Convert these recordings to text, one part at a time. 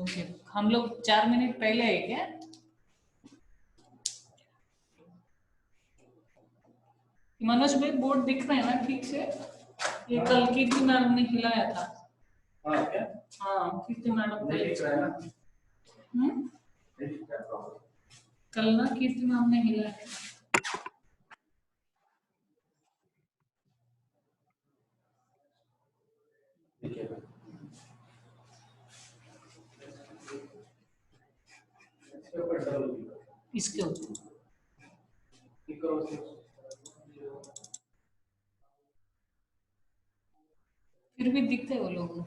Okay, हम लोग 4 minute पहले है क्या? मनोज भाई बोर्ड दिख रहा है ना ठीक से? ये कल कीर्ति मैडम ने हिलाया था। हाँ क्या? हाँ, कीर्ति मैडम ने दिख रहा है ना? कल ना कीर्ति मैडम ने हिलाया था। इसके ऊपर फिर भी दिखते वो लोग।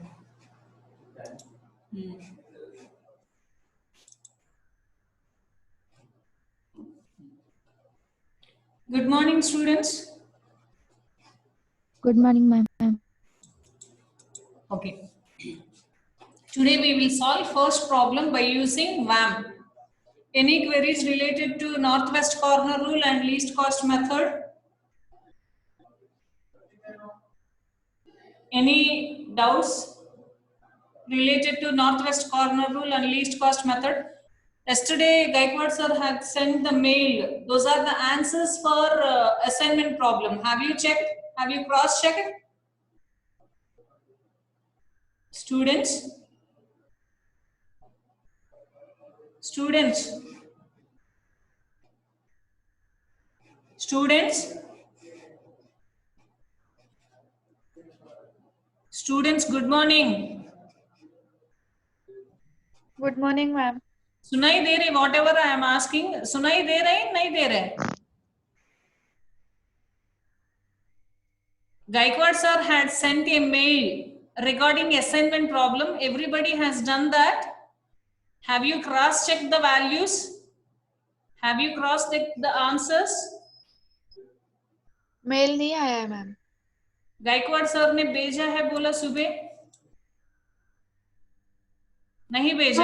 Good morning, students. Good morning, ma'am. Okay. Today we will solve first problem by using VAM. Any queries related to northwest corner rule and least cost method? Any doubts related to northwest corner rule and least cost method? Yesterday, Gaikwad sir had sent the mail. Those are the answers for assignment problem. Have you checked? Have you cross-checked? Students? Students? Students? Students, good morning. Good morning, ma'am. सुनाई दे रही whatever I am asking? सुनाई दे रहे नहीं दे रहे? Gaikwad sir had sent a mail regarding assignment problem. Everybody has done that. Have you cross-checked the values? Have you cross-checked the answers? मेल नहीं आया है मैम। गायकवाड़ सर ने भेजा है बोला सुबह? नहीं भेजा।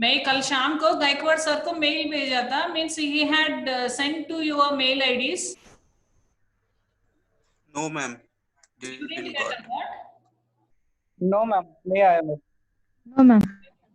मैं कल शाम को गायकवाड़ सर को मेल भेजा था। Means he had sent to your mail IDs. No, ma'am. You didn't get a what? No, ma'am. नहीं आया ma'am. No, ma'am.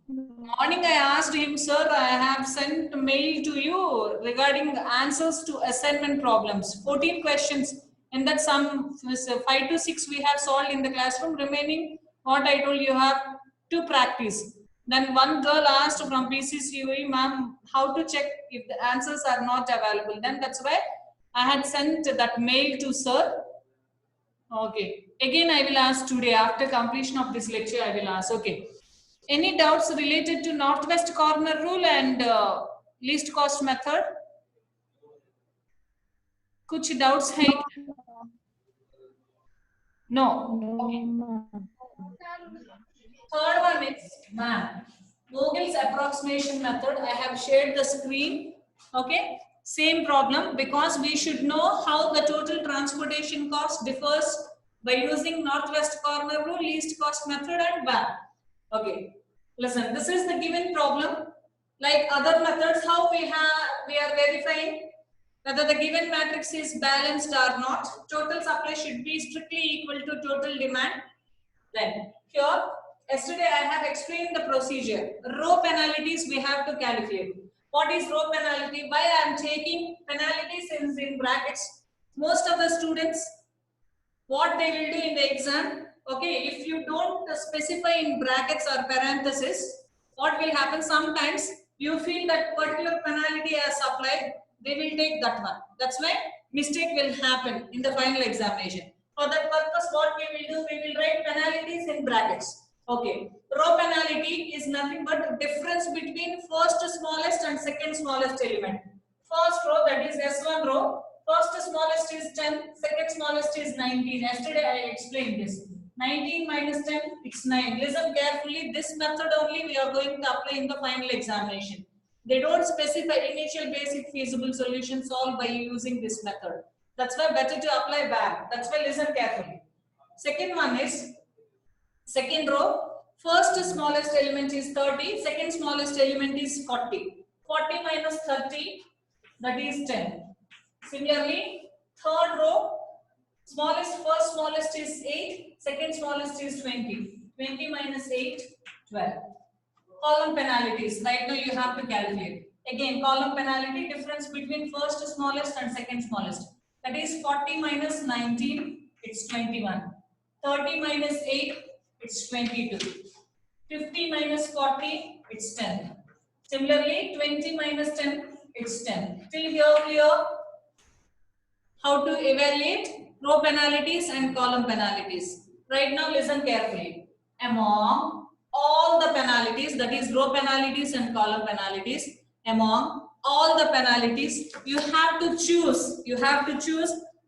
Morning I asked him, sir, I have sent mail to you regarding answers to assignment problems. 14 questions. And that some 5 to 6 we have solved in the classroom. Remaining, what I told you have to practice. Then one girl asked from PCCUE, ma'am, how to check if the answers are not available. Then that's why I had sent that mail to sir. Okay. Again, I will ask today after completion of this lecture. I will ask. Okay. Any doubts related to northwest corner rule and least cost method? कुछ doubts है? No. Okay. Third one is Vogel's approximation method. I have shared the screen. Okay. Same problem, because we should know how the total transportation cost differs by using northwest corner rule, least cost method, and VAM. Okay. Listen, this is the given problem. Like other methods, how we are verifying whether the given matrix is balanced or not. Total supply should be strictly equal to total demand. Then here, yesterday I have explained the procedure. Row penalties we have to calculate. What is row penalty? Why I am taking penalties in brackets? Most of the students, what they will do in the exam, okay, if you don't specify in brackets or parentheses, what will happen? Sometimes you feel that particular penalty as applied, they will take that one. That's why mistake will happen in the final examination. For that purpose, what we will do, we will write penalties in brackets. Okay, row penalty is nothing but difference between first smallest and second smallest element. First row, that is S1 row, first smallest is 10, second smallest is 19. Yesterday I explained this. 19 minus 10, it's 9. Listen carefully, this method only we are going to apply in the final examination. They don't specify initial basic feasible solution solved by using this method. That's why better to apply VAM. That's why listen carefully. Second one is, second row, first smallest element is 30, second smallest element is 40. 40 minus 30, that is 10. Similarly, third row, First smallest is 8, second smallest is 20. 20 minus 8, 12. Column penalties, right now you have to calculate. Again, column penalty, difference between first smallest and second smallest. That is 40 minus 19, it's 21. 30 minus 8, it's 22. 50 minus 40, it's 10. Similarly, 20 minus 10, it's 10. Till here clear? How to evaluate row penalties and column penalties. Right now listen carefully. Among all the penalties, that is row penalties and column penalties, among all the penalties, you have to choose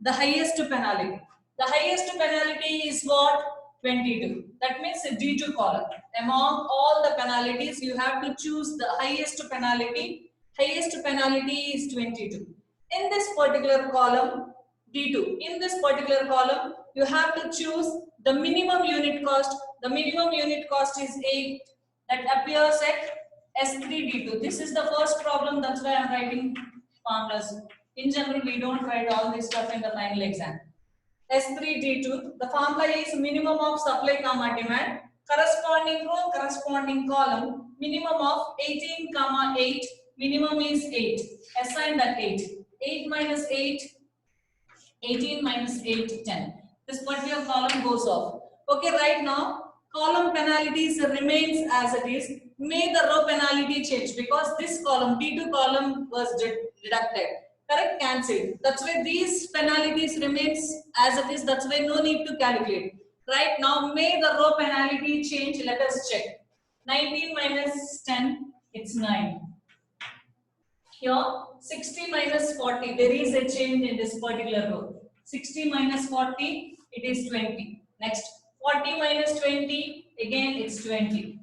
the highest penalty. The highest penalty is what? 22. That means a D2 column. Among all the penalties, you have to choose the highest penalty. Highest penalty is 22. In this particular column, D2, in this particular column, you have to choose the minimum unit cost. The minimum unit cost is 8. That appears at S3D2. This is the first problem, that's why I am writing formulas. In general, we don't write all this stuff in the final exam. S3D2, the formula is minimum of supply comma demand, corresponding row, corresponding column, minimum of 18 comma 8, minimum is 8, assign that 8. 8 minus 8, 18 minus 8, 10. This particular column goes off. Okay, right now, column penalties remains as it is. May the row penalty change because this column, D2 column was deducted. Correct, cancelled. That's why these penalties remains as it is. That's why no need to calculate. Right now, may the row penalty change. Let us check. 19 minus 10, it's 9. Here, 60 minus 40, there is a change in this particular row. 60 minus 40, it is 20. Next, 40 minus 20, again it's 20.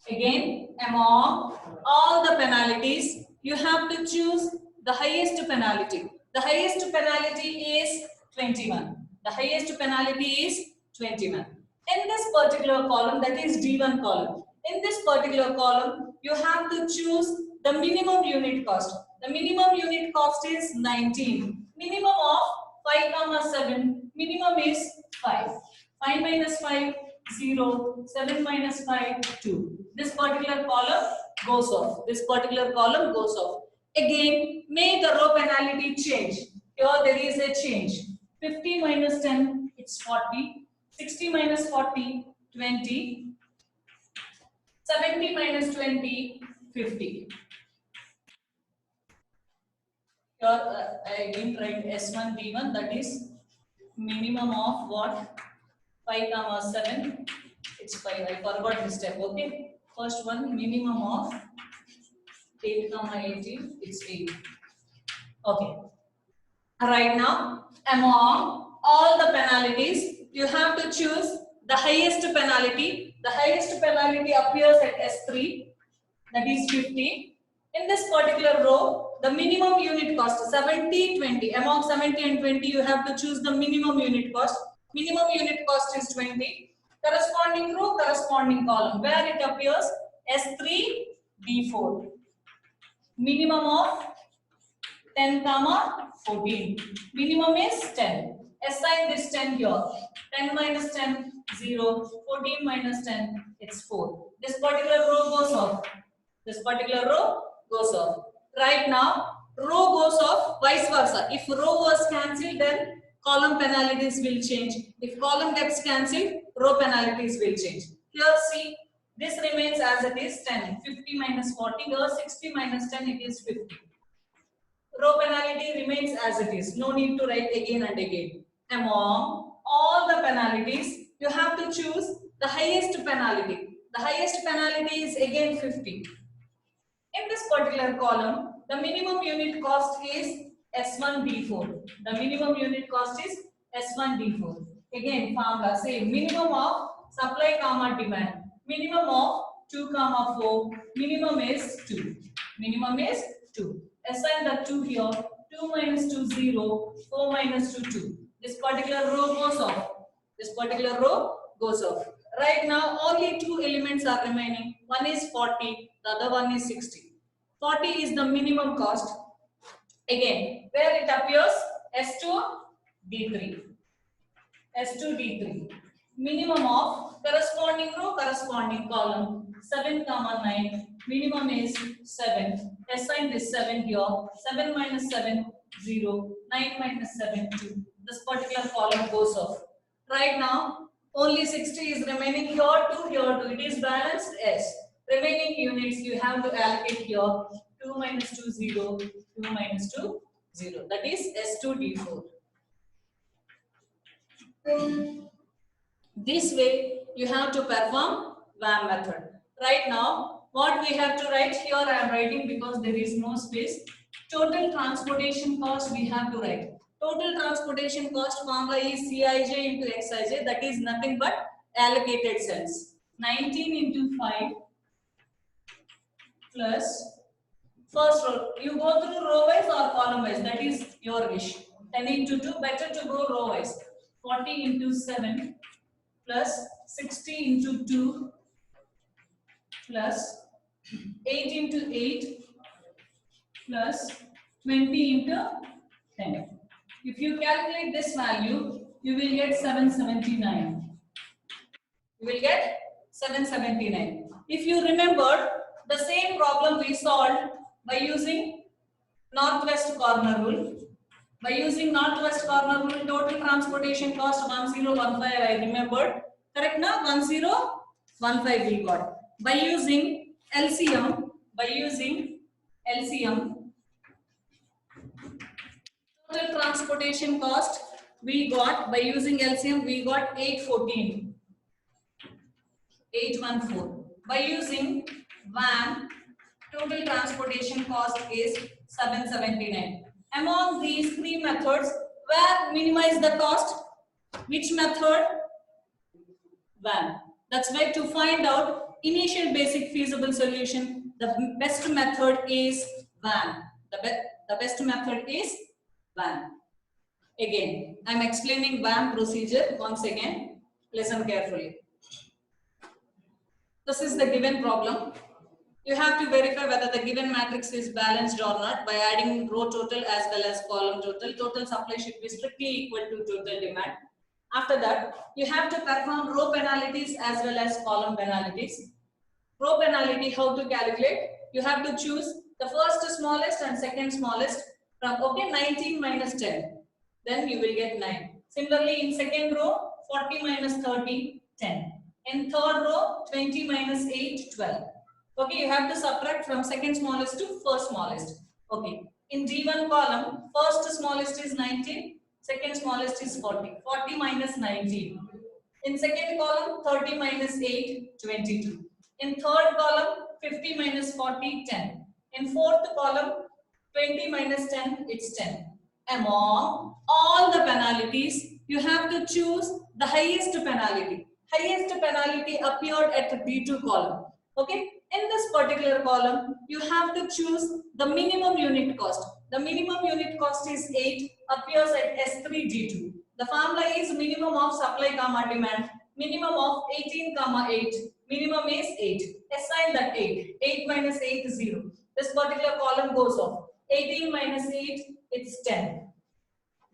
Again, among all the penalties, you have to choose the highest penalty. The highest penalty is 21. The highest penalty is 21. In this particular column, that is D1 column. In this particular column, you have to choose the minimum unit cost. The minimum unit cost is 19. Minimum of 5 comma 7. Minimum is 5. 5 minus 5, 0. 7 minus 5, 2. This particular column goes off. This particular column goes off. Again, may the row penalty change. Here there is a change. 50 minus 10, it's 40. 60 minus 40, 20. 70 minus 20, 50. Here I didn't write S1, D1, that is minimum of what? 5 comma 7, it's 5. I forgot this step, okay? First one, minimum of 8 comma 18, it's 8. Okay. Right now, among all the penalties, you have to choose the highest penalty. The highest penalty appears at S3, that is 50. In this particular row, the minimum unit cost 70, 20. Among 70 and 20, you have to choose the minimum unit cost. Minimum unit cost is 20. Corresponding row, corresponding column. Where it appears S3, D4. Minimum of 10 comma 14. Minimum is 10. Assign this 10 here. 10 minus 10, 0. 14 minus 10, it's 4. This particular row goes off. This particular row goes off. Right now, row goes off, vice versa. If row was cancelled, then column penalties will change. If column gets cancelled, row penalties will change. Here, see, this remains as it is 10. 50 minus 40, here 60 minus 10, it is 50. Row penalty remains as it is. No need to write again and again. Among all the penalties, you have to choose the highest penalty. The highest penalty is again 50. In this particular column, the minimum unit cost is S1D4. The minimum unit cost is S1D4. Again, formula same. Minimum of supply comma demand. Minimum of 2 comma 4. Minimum is 2. Minimum is 2. Assign the 2 here. 2 minus 2, 0. 4 minus 2, 2. This particular row goes off. This particular row goes off. Right now, only 2 elements are remaining. One is 40, the other one is 60. 40 is the minimum cost. Again, where it appears S2, D3. S2 D3. Minimum of corresponding row, corresponding column. 7, comma 9. Minimum is 7. Assign this 7 here. 7 minus 7, 0. 9 minus 7, 2. This particular column goes off. Right now, only 60 is remaining here, 2 here, 2. It is balanced, yes. Remaining units you have to allocate here. 2 minus 2, 0. 2 minus 2, 0. That is S2 D4. This way you have to perform VAM method. Right now, what we have to write here, I am writing because there is no space. Total transportation cost we have to write. Total transportation cost formula is Cij into Xij, that is nothing but allocated cells. 19 into 5 plus first row. You go through row wise or column wise, that is your wish. 10 into 2, better to go row wise. 40 into 7 plus 60 into 2 plus 8 into 8 plus 20 into 10. If you calculate this value, you will get 779. You will get 779. If you remember, the same problem we solved by using northwest corner rule. By using northwest corner rule, total transportation cost 1015 I remembered. Correct now? 1015 we got. By using LCM, total transportation cost we got, by using LCM we got 814. 814. By using VAN, total transportation cost is 779. Among these three methods, where minimize the cost? Which method? VAN. That's why to find out initial basic feasible solution, the best method is VAN. The best method is VAN. Again, I am explaining VAN procedure once again. Listen carefully. This is the given problem. You have to verify whether the given matrix is balanced or not by adding row total as well as column total. Total supply should be strictly equal to total demand. After that, you have to perform row penalties as well as column penalties. Row penalty, how to calculate? You have to choose the first smallest and second smallest from 19 minus 10. Then you will get 9. Similarly, in second row, 40 minus 30, 10. In third row, 20 minus 8, 12. Okay, you have to subtract from second smallest to first smallest. Okay, in D1 column, first smallest is 19, second smallest is 40. 40 minus 19. In second column, 30 minus 8, 22. In third column, 50 minus 40, 10. In fourth column, 20 minus 10, it's 10. Among all the penalties, you have to choose the highest penalty. Highest penalty appeared at the D2 column. Okay, in this particular column, you have to choose the minimum unit cost. The minimum unit cost is 8, appears at S3G2. The formula is minimum of supply comma demand, minimum of 18 comma 8, minimum is 8. Assign that 8. 8 minus 8 is 0. This particular column goes off. 18 minus 8, it's 10.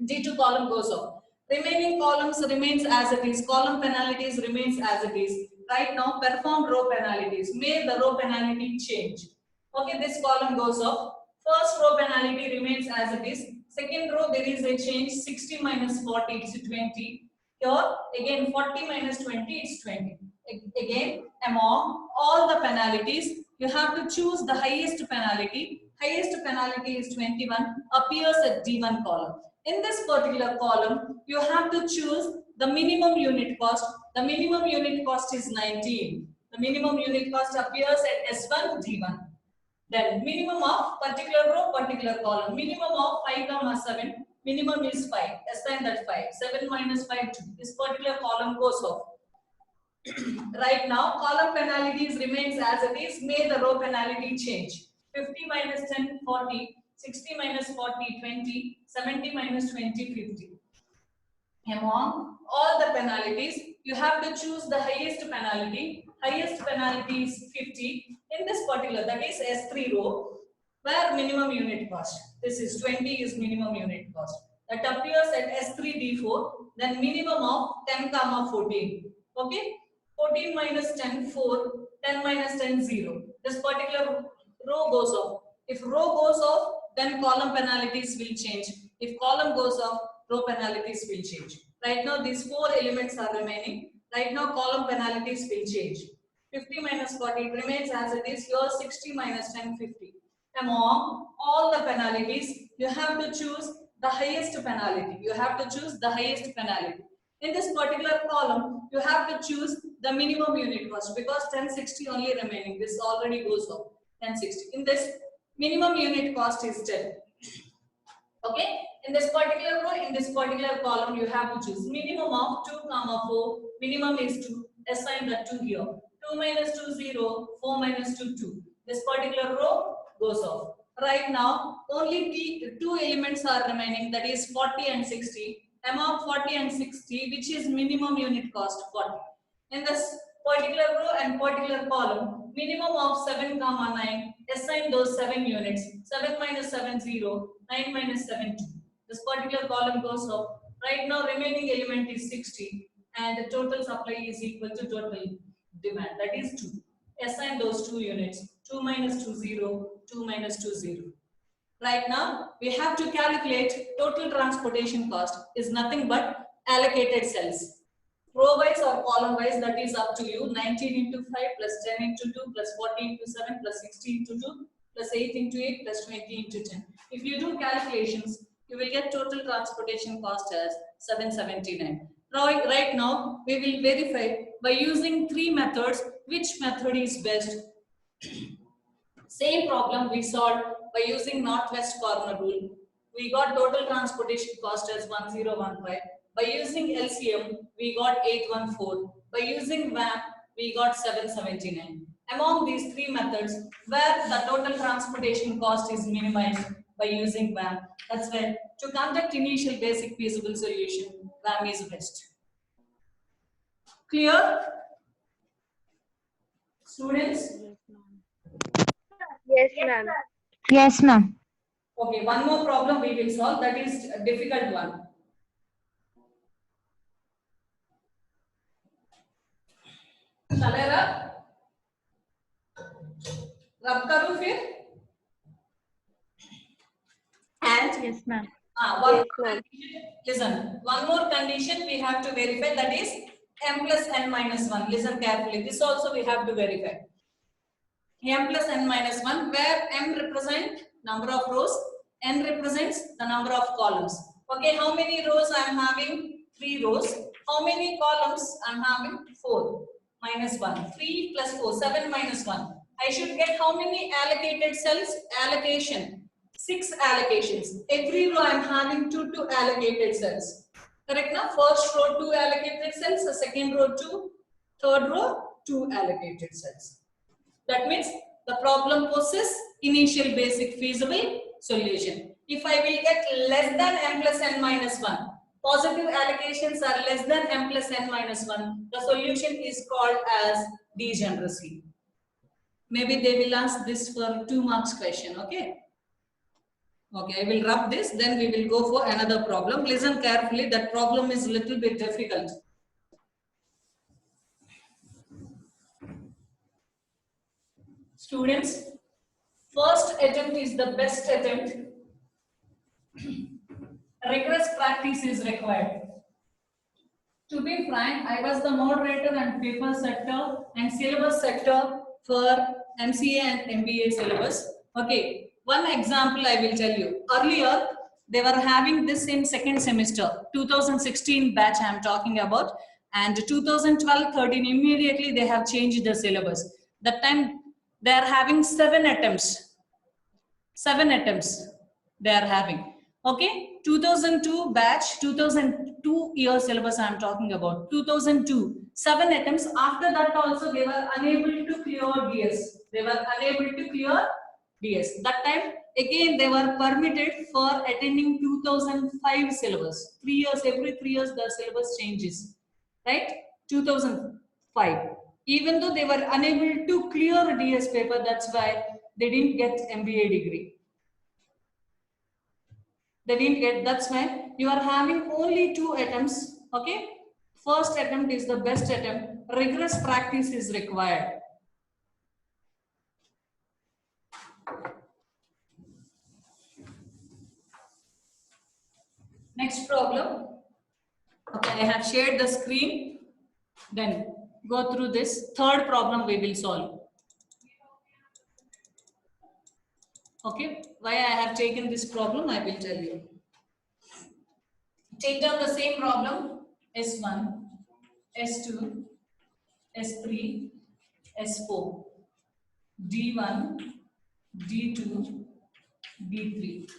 D2 column goes off. Remaining columns remains as it is. Column penalties remains as it is. Right now, perform row penalties. May the row penalty change. Okay, this column goes off. First row penalty remains as it is. Second row, there is a change. 60 minus 40, it's 20. Here, again, 40 minus 20, it's 20. Again, among all the penalties, you have to choose the highest penalty. Highest penalty is 21, appears at D1 column. In this particular column, you have to choose the minimum unit cost. The minimum unit cost is 19. The minimum unit cost appears at S1, D1. Then minimum of particular row, particular column. Minimum of 5 comma 7. Minimum is 5. Assign that 5. 7 minus 5, 2. This particular column goes off. Right now, column penalties remains as it is. May the row penalty change. 50 minus 10, 40. 60 minus 40, 20. 70 minus 20, 50. Among all the penalties, you have to choose the highest penalty. Highest penalty is 50. In this particular, that is S3 row, where minimum unit cost. This is 20 is minimum unit cost. that appears at S3D4, then minimum of 10 comma 14. Okay, 14 minus 10 4, 10 minus 10 0. This particular row goes off. If row goes off, then column penalties will change. If column goes off, row penalties will change. Right now these 4 elements are remaining. Right now column penalties will change. 50 minus 40 it remains as it is. Here 60 minus 10 50. Among all the penalties, you have to choose the highest penalty. You have to choose the highest penalty. In this particular column, you have to choose the minimum unit cost because 1060 only remaining. This already goes up. 1060. In this, minimum unit cost is 10. Okay. In this particular row, in this particular column, you have to choose minimum of 2 comma 4. Minimum is 2. Assign that 2 here. 2 minus 2 0. 4 minus 2 2. This particular row goes off. Right now, only the 2 elements are remaining, that is 40 and 60. Among 40 and 60, which is minimum unit cost 40. In this particular row and particular column, minimum of 7 comma 9, assign those 7 units. 7 minus 7 0, 9 minus 7 2. This particular column goes off. Right now, remaining element is 60 and the total supply is equal to total demand, that is 2. Assign those 2 units. 2 minus 2 0, 2 minus 2 0. Right now, we have to calculate total transportation cost is nothing but allocated cells. Row wise or column wise, that is up to you. 19 into 5 plus 10 into 2 plus 40 into 7 plus 60 into 2 plus 8 into 8 plus 20 into 10. If you do calculations, you will get total transportation cost as 779. Right now, we will verify by using 3 methods which method is best. Same problem we solved by using northwest corner rule. We got total transportation cost as 1015. By using LCM, we got 814. By using VAM, we got 779. Among these 3 methods, where the total transportation cost is minimized by using VAM, that's where to conduct initial basic feasible solution, VAM is best. Clear? Students? Yes, ma'am. Yes, ma'am. Okay, one more problem we will solve, that is a difficult one. रब करूं फिर and Yes, ma'am. one more condition, listen, one more condition we have to verify, that is m plus n minus 1. Listen carefully, this also we have to verify. M plus n minus 1, where m represent number of rows, n represents the number of columns. Okay, how many rows I am having? 3 rows. How many columns I am having? 4 minus 1. 3 plus 4, 7 minus 1. I should get how many allocated cells? Allocation. 6 allocations. Every row I am having 2 allocated cells. Correct now? First row 2 allocated cells, the second row 2, third row 2 allocated cells. That means the problem poses initial basic feasible solution. If I will get less than m plus n minus 1, positive allocations are less than m plus n minus 1, the solution is called as degeneracy. Maybe they will ask this for 2 marks question, okay? Okay, I will rub this, then we will go for another problem. Listen carefully, that problem is a little bit difficult. Students, first attempt is the best attempt. Rigorous practice is required. To be frank, I was the moderator and paper sector and syllabus sector for MCA and MBA syllabus. Okay, one example I will tell you. Earlier, they were having this in second semester, 2016 batch I am talking about, and 2012-13 immediately they have changed the syllabus. That time they are having 7 attempts. 7 attempts they are having. Okay, 2002 batch, 2002 year syllabus I am talking about. 2002, 7 attempts. After that also they were unable to clear DS. They were unable to clear DS. That time again they were permitted for attending 2005 syllabus. 3 years, every 3 years the syllabus changes. Right? 2005. Even though they were unable to clear DS paper, that's why they didn't get MBA degree. They didn't get, that's why you are having only 2 attempts. Okay, first attempt is the best attempt. Rigorous practice is required. Next problem. Okay, I have shared the screen. Then go through this. Third problem we will solve. Okay, why I have taken this problem, I will tell you. Take down the same problem. S1, S2, S3, S4, D1, D2, D3.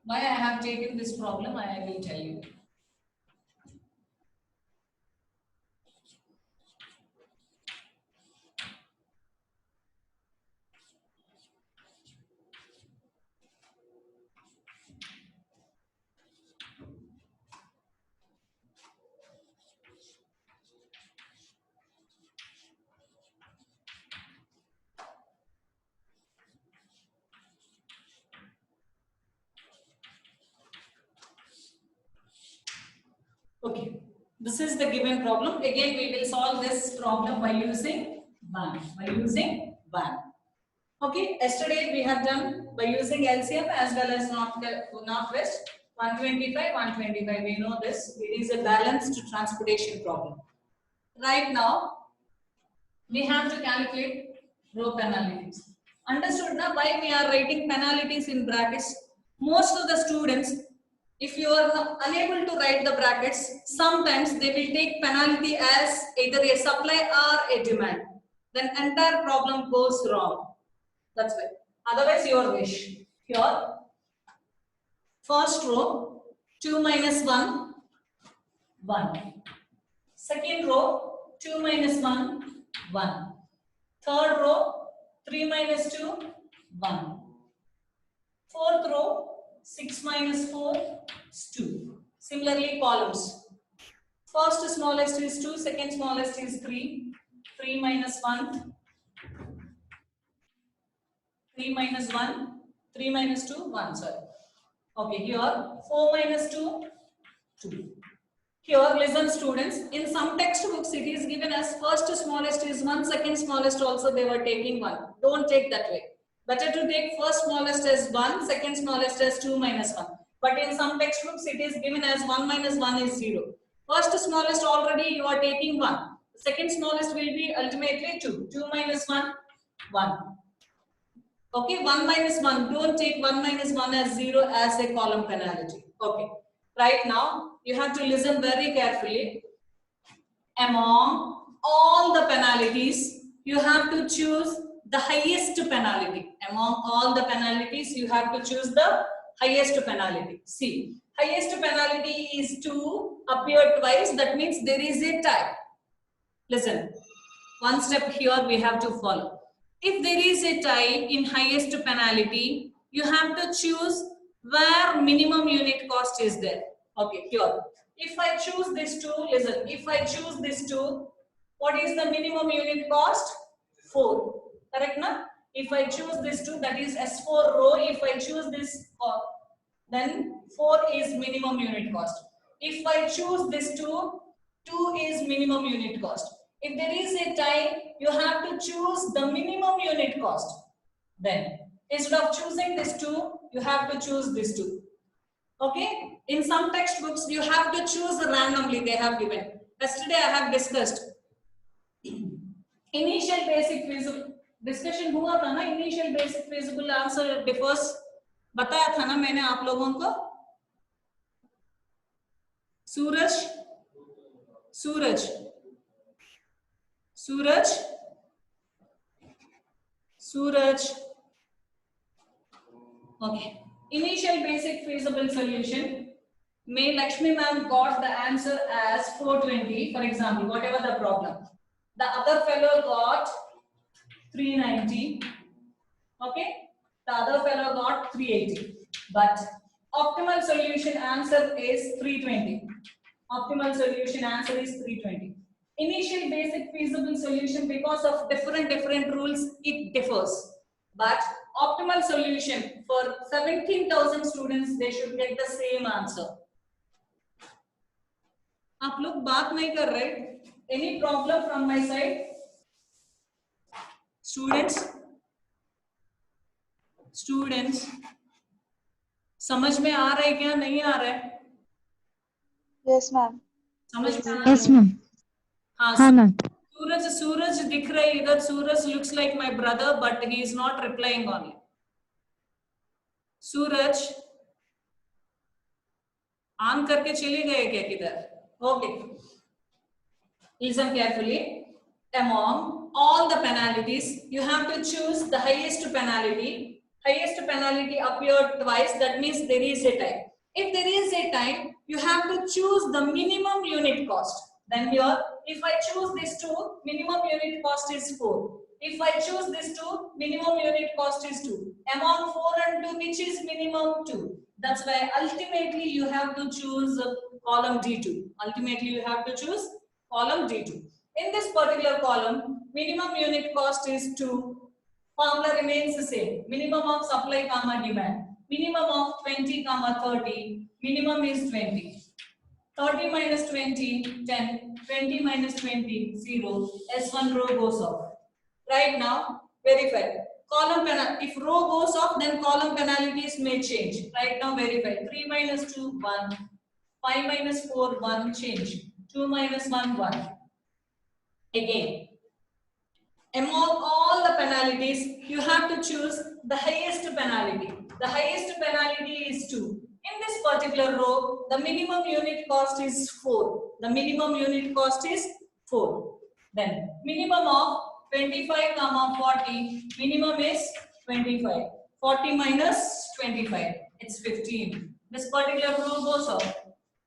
Why I have taken this problem, I will tell you. Okay, this is the given problem. Again, we will solve this problem by using one. Okay, yesterday we have done by using LCM as well as Northwest. 125, 125. We know this. It is a balanced transportation problem. Right now, we have to calculate row penalties. Understood now why we are writing penalties in brackets? Most of the students, if you are unable to write the brackets, sometimes they will take penalty as either a supply or a demand. Then entire problem goes wrong. That's why. Otherwise, your wish. Here, first row, 2 minus 1, 1. Second row, 2 minus 1, 1. Third row, 3 minus 2, 1. Fourth row, 6 minus 4 is 2. Similarly, columns. First smallest is 2, second smallest is 3. 3 minus 1, 3 minus 1, 3 minus 2, 1, sorry. Okay, here 4 minus 2, 2. Here, listen students, in some textbooks it is given as first smallest is 1, second smallest also they were taking 1. Don't take that way. Better to take first smallest as 1, second smallest as 2 minus 1. But in some textbooks it is given as 1 minus 1 is 0. First smallest already you are taking 1. Second smallest will be ultimately 2. 2 minus 1, 1. Okay, 1 minus 1. Don't take 1 minus 1 as 0 as a column penalty. Okay. Right now, you have to listen very carefully. Among all the penalties, you have to choose the highest penalty. Among all the penalties, you have to choose the highest penalty. See, highest penalty is 2 appear twice. That means there is a tie. Listen, one step here we have to follow. If there is a tie in highest penalty, you have to choose where minimum unit cost is there. Okay, here. If I choose this 2, listen, if I choose this 2, what is the minimum unit cost? 4. Correct, na? If I choose this 2, that is S4 row, if I choose this, then 4 is minimum unit cost. If I choose this 2, 2 is minimum unit cost. If there is a tie, you have to choose the minimum unit cost. Then, instead of choosing this 2, you have to choose this 2. Okay? In some textbooks, you have to choose randomly, they have given. Yesterday, I have discussed. Initial basic feasible, discussion हुआ था ना, initial basic feasible answer differs. बताया था ना मैंने आप लोगों को? सूरज, सूरज, सूरज, सूरज. Okay. Initial basic feasible solution. May Lakshmi ma'am got the answer as 420, for example, whatever the problem. The other fellow got 390. Okay. The other fellow got 380. But optimal solution answer is 320. Optimal solution answer is 320. Initial basic feasible solution, because of different rules, it differs. But optimal solution for 17,000 students, they should get the same answer. आप लोग बात नहीं कर रहे? Any problem from my side? Students, समझ में आ रहा है क्या? नहीं आ रहा है? Yes, ma'am. समझ में आ रहा है? Yes, ma'am. हाँ, हाँ, ma'am. सूरज दिख रहा है इधर. सूरज looks like my brother, but he is not replying on it. Suraj on करके चले गए क्या किधर? Okay. Listen carefully. Among all the penalties, you have to choose the highest penalty. Highest penalty appeared twice. That means there is a time. If there is a time, you have to choose the minimum unit cost. Then here, if I choose this two, minimum unit cost is 4. If I choose this two, minimum unit cost is 2. Among 4 and 2, which is minimum 2? That's why ultimately you have to choose column D2. Ultimately you have to choose column D2. In this particular column, minimum unit cost is 2. Formula remains the same. Minimum of supply comma demand. Minimum of 20 comma 30. Minimum is 20. 30 minus 20, 10. 20 minus 20, 0. S1 row goes off. Right now, verify. Column penalty. If row goes off, then column penalties may change. Right now, verify. 3 minus 2, 1. 5 minus 4, 1. Change. 2 minus 1, 1. Again. Among all the penalties, you have to choose the highest penalty. The highest penalty is 2. In this particular row, the minimum unit cost is 4. The minimum unit cost is 4. Then minimum of 25 comma 40. Minimum is 25. 40 minus 25. It's 15. This particular row goes off.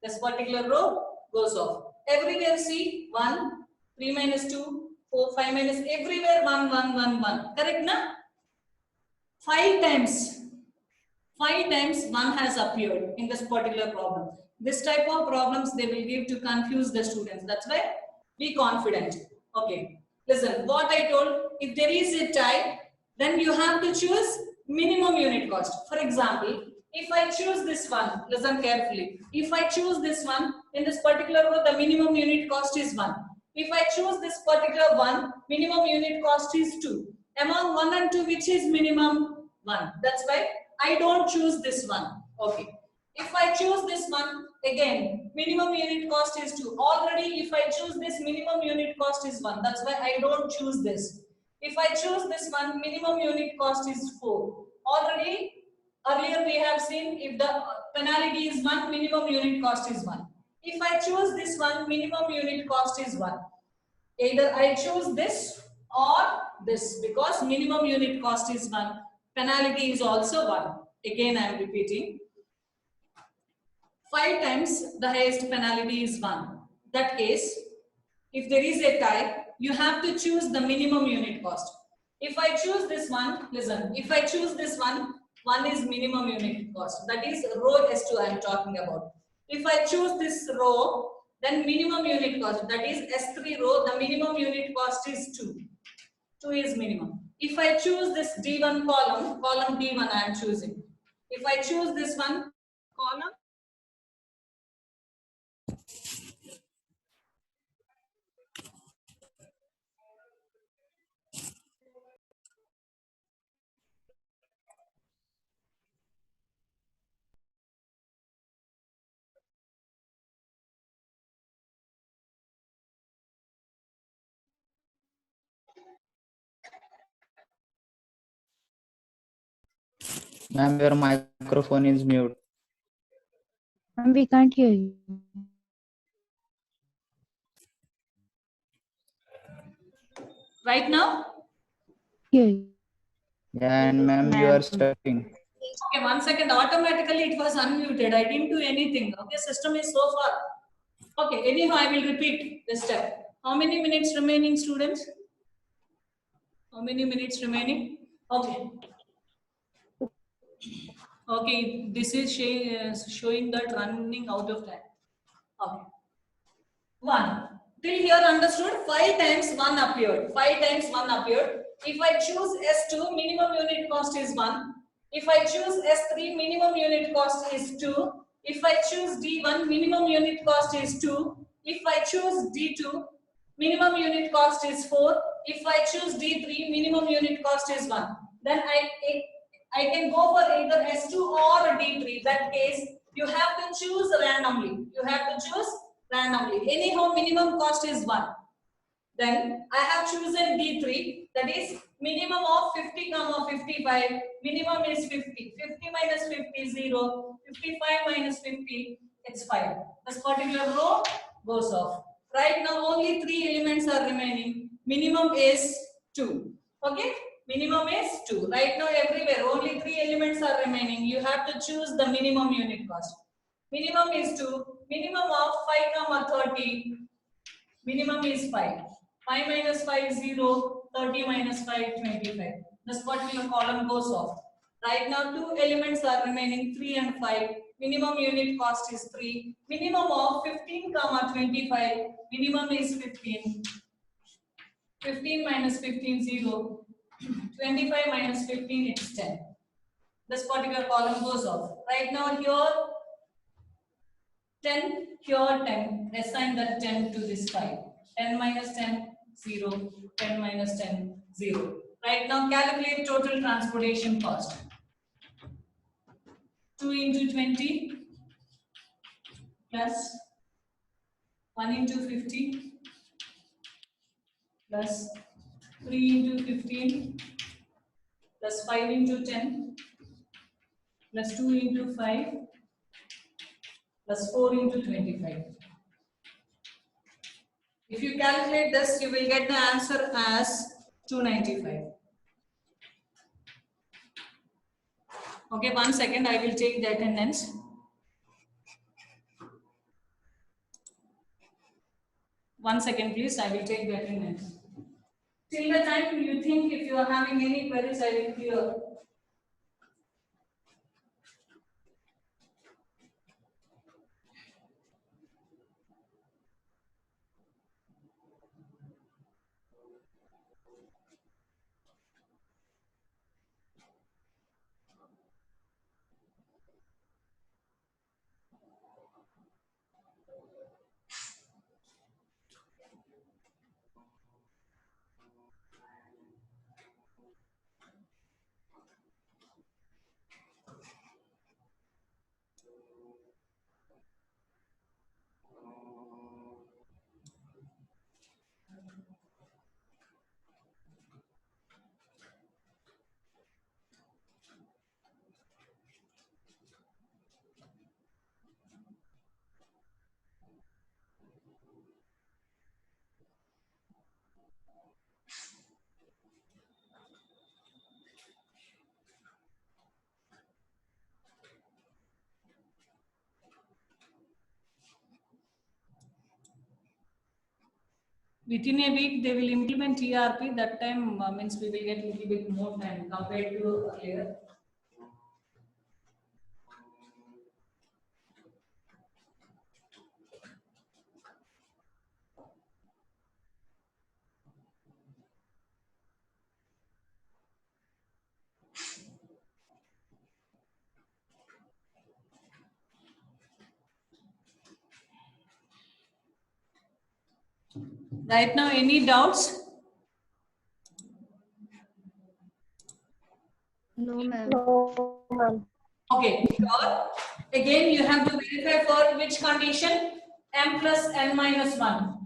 This particular row goes off. Everywhere see 1. 3 minus 2. 4, 5 minus, everywhere 1, 1, 1, 1. Correct, na? 5 times 1 has appeared in this particular problem. This type of problems they will give to confuse the students. That's why be confident. Okay. Listen, what I told, if there is a tie, then you have to choose minimum unit cost. For example, if I choose this one, listen carefully. If I choose this one, in this particular row, the minimum unit cost is 1. If I choose this particular one, minimum unit cost is 2. Among 1 and 2, which is minimum? 1. That's why I don't choose this one. Okay. If I choose this one, again, minimum unit cost is 2. Already, if I choose this, minimum unit cost is 1. That's why I don't choose this. If I choose this one, minimum unit cost is 4. Already, earlier we have seen if the penalty is 1, minimum unit cost is 1. If I choose this one, minimum unit cost is 1. Either I choose this or this, because minimum unit cost is 1. Penalty is also 1. Again, I am repeating. 5 times the highest penalty is 1. That case, if there is a tie, you have to choose the minimum unit cost. If I choose this one, listen, if I choose this one, 1 is minimum unit cost. That is row S2 I am talking about. If I choose this row, then minimum unit cost, that is S3 row, the minimum unit cost is 2. 2 is minimum. If I choose this D1 column D1 I am choosing. If I choose this one, column, Ma'am, your microphone is mute. Ma'am, we can't hear you. right now? Hear you. Yeah, and ma'am, you are stuttering. Okay, 1 second. Automatically it was unmuted. I didn't do anything. Okay, system is so far. Okay, anyhow, I will repeat this step. How many minutes remaining, students? How many minutes remaining? Okay. Okay, this is showing that running out of time. Okay. 1. Till here understood? 5 times 1 appeared. 5 times 1 appeared. If I choose S2, minimum unit cost is 1. If I choose S3, minimum unit cost is 2. If I choose D1, minimum unit cost is 2. If I choose D2, minimum unit cost is 4. If I choose D3, minimum unit cost is 1. Then I can go for either S2 or D3. That case, you have to choose randomly. You have to choose randomly. Anyhow, minimum cost is 1. Then I have chosen D3, that is minimum of 50 comma 55. Minimum is 50. 50 minus 50 is 0. 55 minus 50, it's 5. This particular row goes off. Right now only 3 elements are remaining. Minimum is 2. Okay? Minimum is 2. Right now everywhere only 3 elements are remaining. You have to choose the minimum unit cost. Minimum is 2. Minimum of 5 comma 30. Minimum is 5. 5 minus 5 is 0. 30 minus 5, 25. This particular column goes off. Right now 2 elements are remaining, 3 and 5. Minimum unit cost is 3. Minimum of 15 comma 25. Minimum is 15. 15 minus 15, 0. 25 minus 15, it's 10. This particular column goes off. Right now here 10, here 10. Assign that 10 to this 5. 10 minus 10, 0. 10 minus 10, 0. Right now calculate total transportation cost. 2 into 20 plus 1 into 50 plus 3 into 15 plus 5 into 10 plus 2 into 5 plus 4 into 25. If you calculate this, you will get the answer as 295. Okay, 1 second, I will take the attendance. One second, please, I will take the attendance. Till the time you think if you are having any queries, I will clear. Within a week, they will implement ERP. That time means we will get a little bit more time compared to earlier. Right now, any doubts? No, ma'am. Okay, sure. Again, you have to verify for which condition? M plus n minus 1.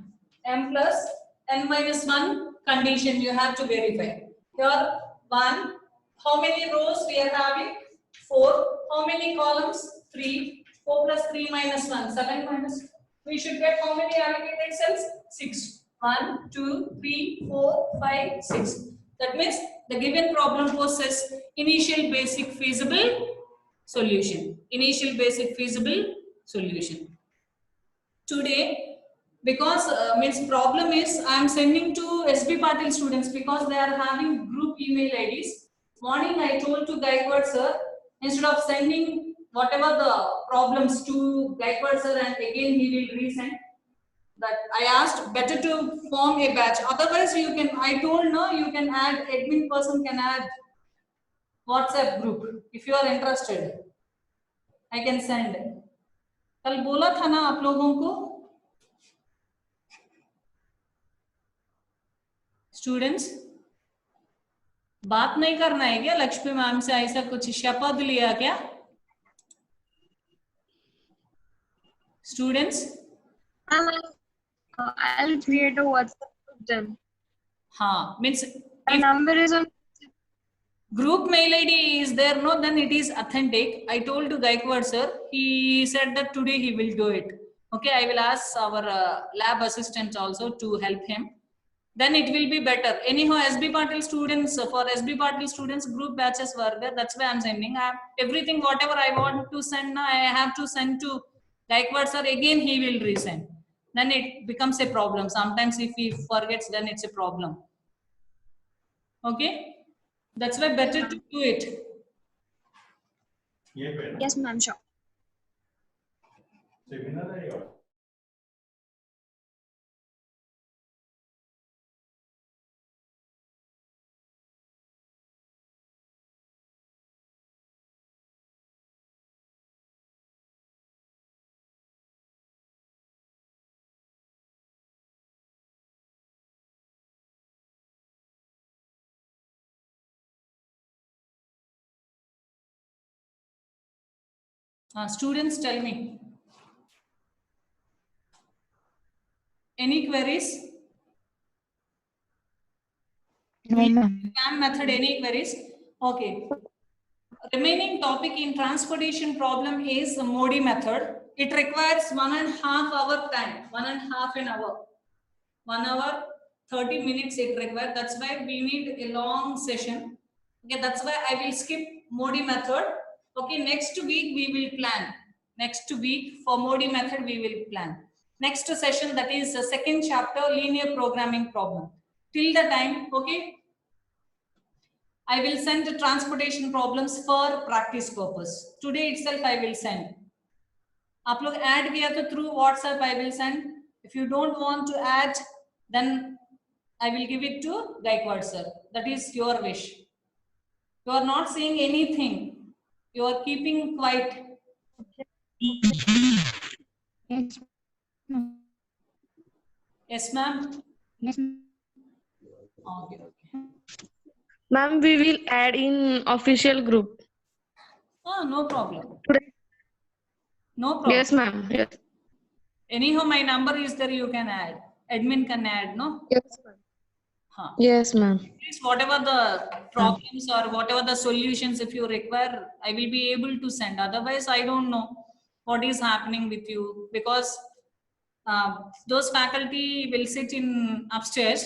M plus n minus 1 condition you have to verify. Here, 1. How many rows we are having? 4. How many columns? 3. 4 plus 3 minus 1. 7 minus. We should get how many allocated cells? 6. 1, 2, 3, 4, 5, 6. That means the given problem poses initial basic feasible solution. Initial basic feasible solution. Today, because means problem is I am sending to SB Patil students because they are having group email IDs. Morning I told to Gaikwad sir, instead of sending whatever the problems to Gaikwad sir and again he will resend. that I asked better to form a batch. Otherwise, you can, I told no, you can add, admin person can add WhatsApp group. If you are interested, I can send. कल बोला था ना आप लोगों को, students बात नहीं करना है क्या लक्ष्मी मैम से? ऐसा कुछ शपथ लिया क्या students? I'll create a WhatsApp group then. हाँ, means The if number is on. group mail ID is there, no, then it is authentic. I told to Gaikwad sir, he said that today he will do it. Okay, I will ask our lab assistant also to help him. Then it will be better. Anyhow, SB Patil students, for SB Patil students, group batches were there. That's why I'm sending. Everything, whatever I want to send now, I have to send to Gaikwad sir. Again, he will resend. Then it becomes a problem. Sometimes if he forgets, then it's a problem. Okay? That's why better to do it. Yes, ma'am, sure. Students, tell me. Any queries? No, ma'am. Exam method, any queries? Okay. Remaining topic in transportation problem is the Modi method. It requires 1.5 hour time, 1.5 hour. 1 hour, 30 minutes it requires. That's why we need a long session. Okay, that's why I will skip Modi method. Okay, next week we will plan. Next week for Modi method we will plan. Next session, that is the second chapter, linear programming problem. Till the time, okay, I will send the transportation problems for practice purpose. Today itself I will send. आप लोग add किया तो through WhatsApp I will send. If you don't want to add, then I will give it to Gaikwad sir. That is your wish. You are not saying anything. You are keeping quiet. Yes, ma'am. Yes, ma'am. Yes, ma'am. Okay. Ma'am, we will add in official group. No problem. No problem. Yes, ma'am. Yes. Anyhow, my number is there. You can add. Admin can add, no? Yes, ma'am. Huh. Yes, ma'am. Please, whatever the problems or whatever the solutions, if you require, I will be able to send. Otherwise, I don't know what is happening with you, because those faculty will sit in upstairs.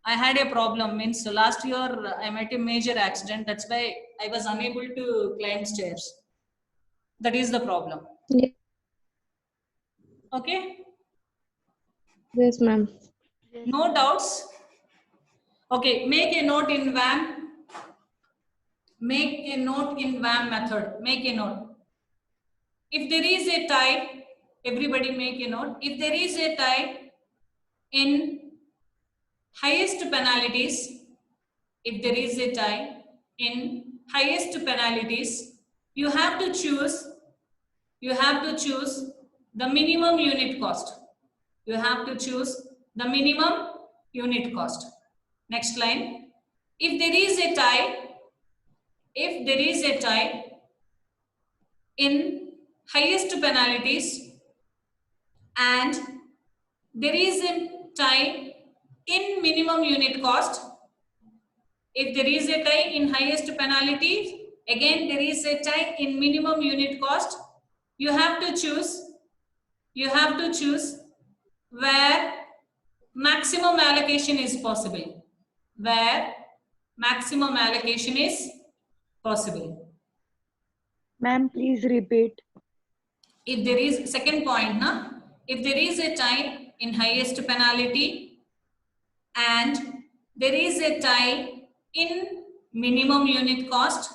I had a problem. Means last year I met a major accident. That's why I was unable to climb stairs. That is the problem. Yes, Okay. yes, ma'am. No doubts. Okay. Make a note in VAM. Make a note in VAM method. Make a note. If there is a tie, everybody make a note. If there is a tie in highest penalties, if there is a tie in highest penalties, you have to choose the minimum unit cost. You have to choose the minimum unit cost. Next line. If there is a tie in highest penalties and there is a tie in minimum unit cost, if there is a tie in highest penalty, again there is a tie in minimum unit cost, you have to choose where maximum allocation is possible. Where maximum allocation is possible. Ma'am, please repeat. If there is, second point, na? If there is a tie in highest penalty and there is a tie in minimum unit cost,